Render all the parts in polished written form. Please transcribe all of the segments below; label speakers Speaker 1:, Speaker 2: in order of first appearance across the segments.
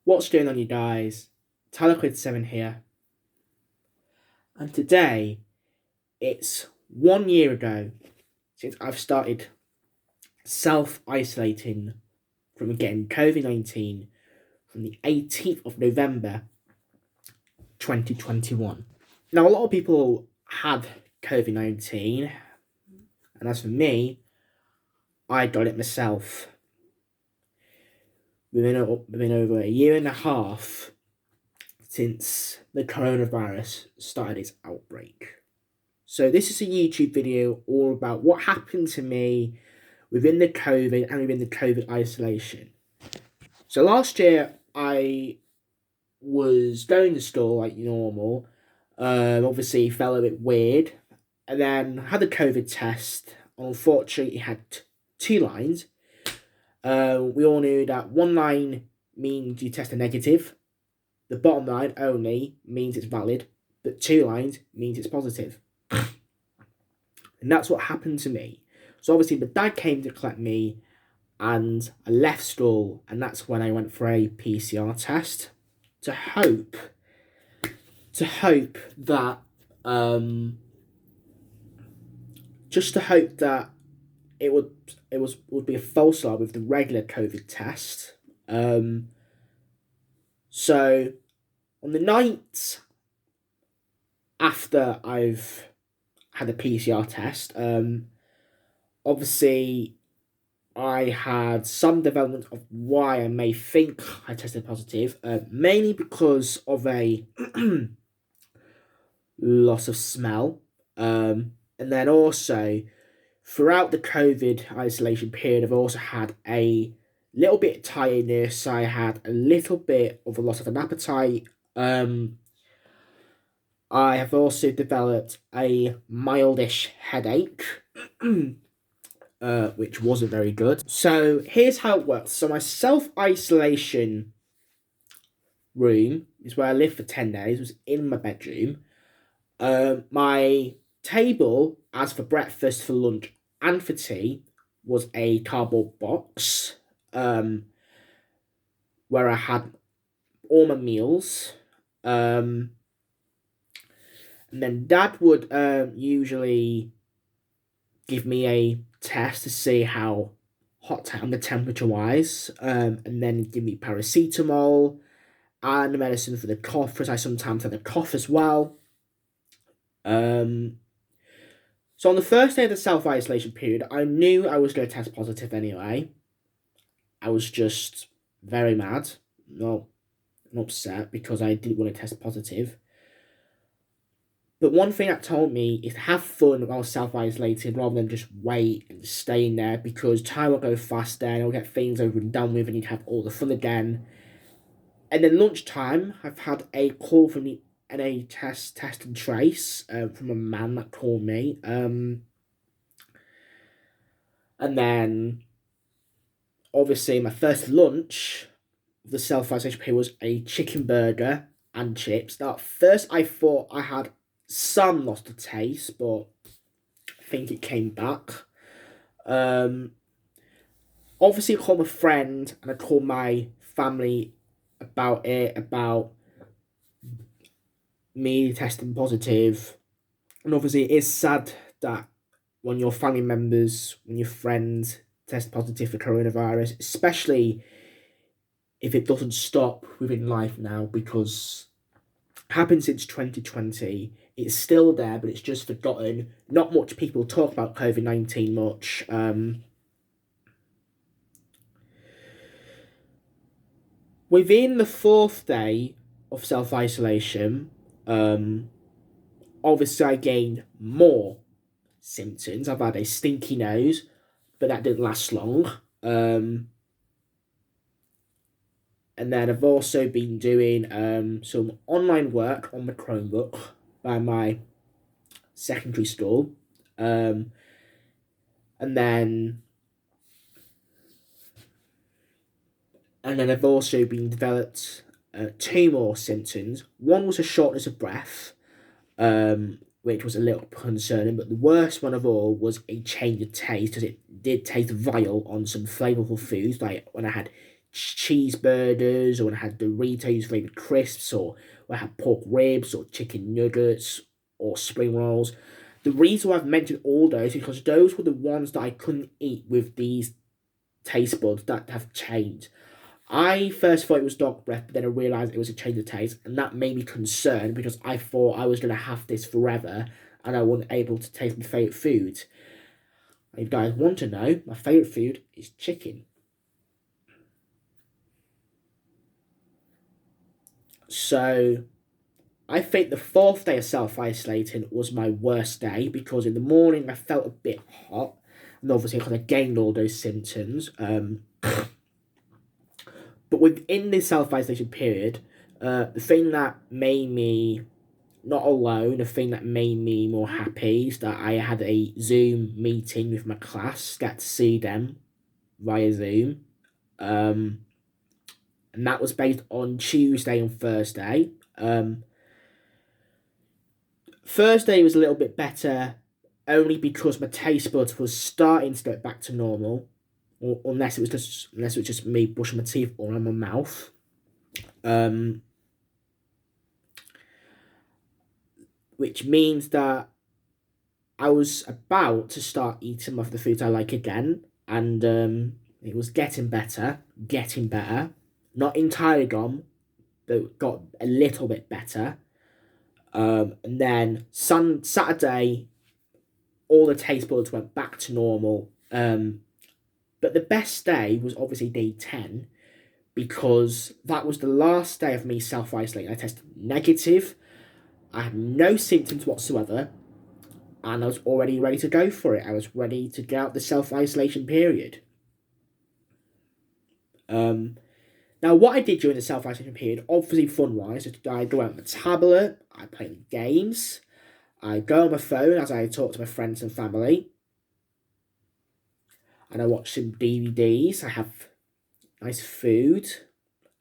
Speaker 1: What's going on, you guys? Tyler7 here, and today it's 1 year ago since I've started self-isolating from getting COVID-19 from the 18th of November 2021. Now, a lot of people had COVID-19, and as for me, I got it myself. Within over a year and a half since the coronavirus started its outbreak. So this is a YouTube video all about what happened to me within the COVID and within the COVID isolation. So last year I was going to school like normal. Obviously felt a bit weird, and then had a COVID test. Unfortunately, it had two lines. We all knew that one line means you tested negative. The bottom line only means it's valid, but two lines means it's positive. And that's what happened to me. So obviously my dad came to collect me, and I left school, and that's when I went for a PCR test to hope that it would be a false alarm with the regular COVID test. So on the night after I've had a PCR test, obviously I had some development of why I may think I tested positive, mainly because of a loss of smell, and then also throughout the COVID isolation period, I've also had a little bit of tiredness. I had a little bit of a loss of an appetite. I have also developed a mildish headache, which wasn't very good. So here's how it works. So my self-isolation room is where I lived for 10 days, was in my bedroom. My table, as for breakfast, for lunch, and for tea, was a cardboard box, where I had all my meals. And then Dad would usually give me a test to see how hot I am, the temperature-wise, and then give me paracetamol and medicine for the cough, because I sometimes had a cough as well. So on the first day of the self-isolation period, I knew I was going to test positive anyway. I was just very mad, not upset, because I didn't want to test positive. But one thing that told me is to have fun while self-isolating rather than just wait and stay in there, because time will go faster and I'll get things over and done with and you'd have all the fun again. And then lunchtime, I've had a call from the NHS test and trace from a man that called me. And then, obviously, my first lunch of the self-isolation period was a chicken burger and chips. Now, at first, I thought I had some loss of taste, but I think it came back. Obviously, I called my friend and I called my family about me testing positive. And obviously, it is sad that when your family members, when your friends test positive for coronavirus, especially if it doesn't stop within life now, because it happened since 2020. It's still there, but it's just forgotten. Not much people talk about COVID-19 much. Within the fourth day of self-isolation, obviously I gained more symptoms. I've had a stinky nose, but that didn't last long. And then I've also been doing some online work on my Chromebook by my secondary school. And then I've also been developed two more symptoms. One was a shortness of breath, which was a little concerning, but the worst one of all was a change of taste, because it did taste vile on some flavourful foods, like when I had cheeseburgers, or when I had Doritos flavored crisps, or when I had pork ribs, or chicken nuggets, or spring rolls. The reason why I've mentioned all those is because those were the ones that I couldn't eat with these taste buds that have changed. I first thought it was dog breath, but then I realised it was a change of taste, and that made me concerned because I thought I was going to have this forever and I wasn't able to taste my favourite food. If you guys want to know, my favourite food is chicken. So, I think the fourth day of self-isolating was my worst day because in the morning I felt a bit hot, and obviously because I gained all those symptoms. But within this self-isolation period, the thing that made me not alone, the thing that made me more happy is that I had a Zoom meeting with my class, got to see them via Zoom. And that was based on Tuesday and Thursday. Thursday was a little bit better, only because my taste buds was starting to get back to normal, or unless it was just me brushing my teeth or on my mouth. Which means that I was about to start eating of the foods I like again, and it was getting better. Not entirely gone, but got a little bit better. And then Saturday, all the taste buds went back to normal. But the best day was obviously day 10, because that was the last day of me self-isolating. I tested negative. I had no symptoms whatsoever, and I was already ready to go for it. I was ready to get out the self-isolation period. Now, what I did during the self-isolation period, obviously fun-wise, is I go out on my tablet, I play games, I go on my phone as I talk to my friends and family, and I watch some DVDs. I have nice food.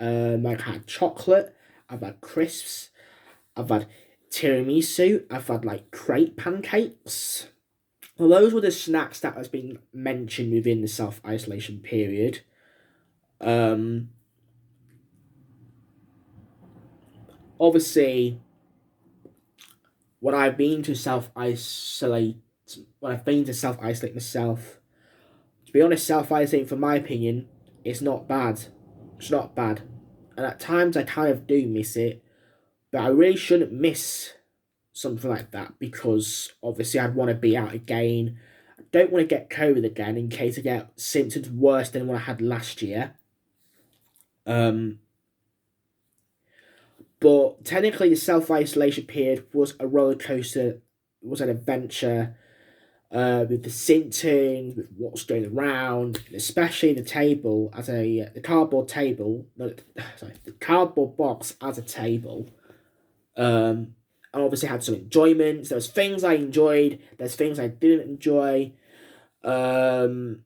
Speaker 1: I've had chocolate, I've had crisps, I've had tiramisu, I've had like crepe pancakes. Well, those were the snacks that has been mentioned within the self-isolation period. Obviously, when I've been to self-isolate myself, to be honest, self-isolating, for my opinion, it's not bad. It's not bad. And at times I kind of do miss it, but I really shouldn't miss something like that, because obviously I'd want to be out again. I don't want to get COVID again in case I get symptoms worse than what I had last year. But technically the self-isolation period was a roller coaster. It was an adventure, with the symptoms, with what's going around, especially the table as the cardboard table. The cardboard box as a table. I obviously had some enjoyments. There was things I enjoyed. There's things I didn't enjoy. And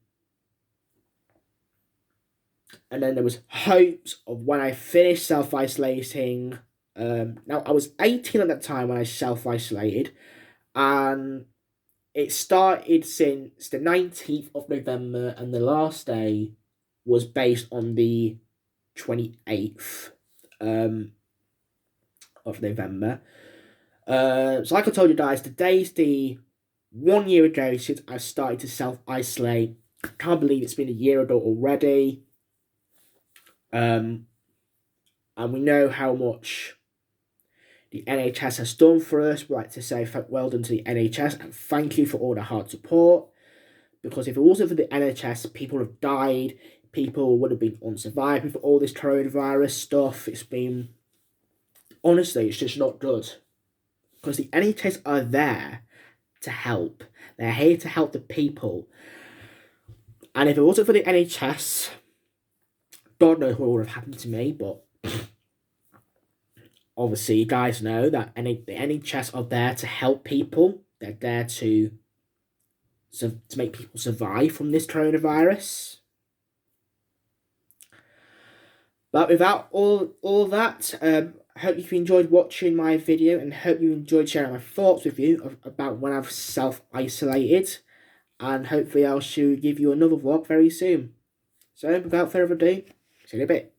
Speaker 1: then there was hopes of when I finished self-isolating. Now, I was 18 at that time when I self-isolated. And it started since the 19th of November. And the last day was based on the 28th of November. So like I told you guys, today's the 1 year ago since I started to self-isolate. I can't believe it's been a year ago already. And we know how much the NHS has done for us. We'd like to say well done to the NHS and thank you for all the hard support. Because if it wasn't for the NHS, people would have died. People would have been unsurvived with all this coronavirus stuff. Honestly, it's just not good. Because the NHS are there to help. They're here to help the people. And if it wasn't for the NHS, God knows what would have happened to me, but obviously you guys know that the NHS are there to help people. They're there to make people survive from this coronavirus. But without all that, I hope you enjoyed watching my video and hope you enjoyed sharing my thoughts with you about when I've self-isolated. And hopefully I shall give you another vlog very soon. So without further ado, See you in a bit.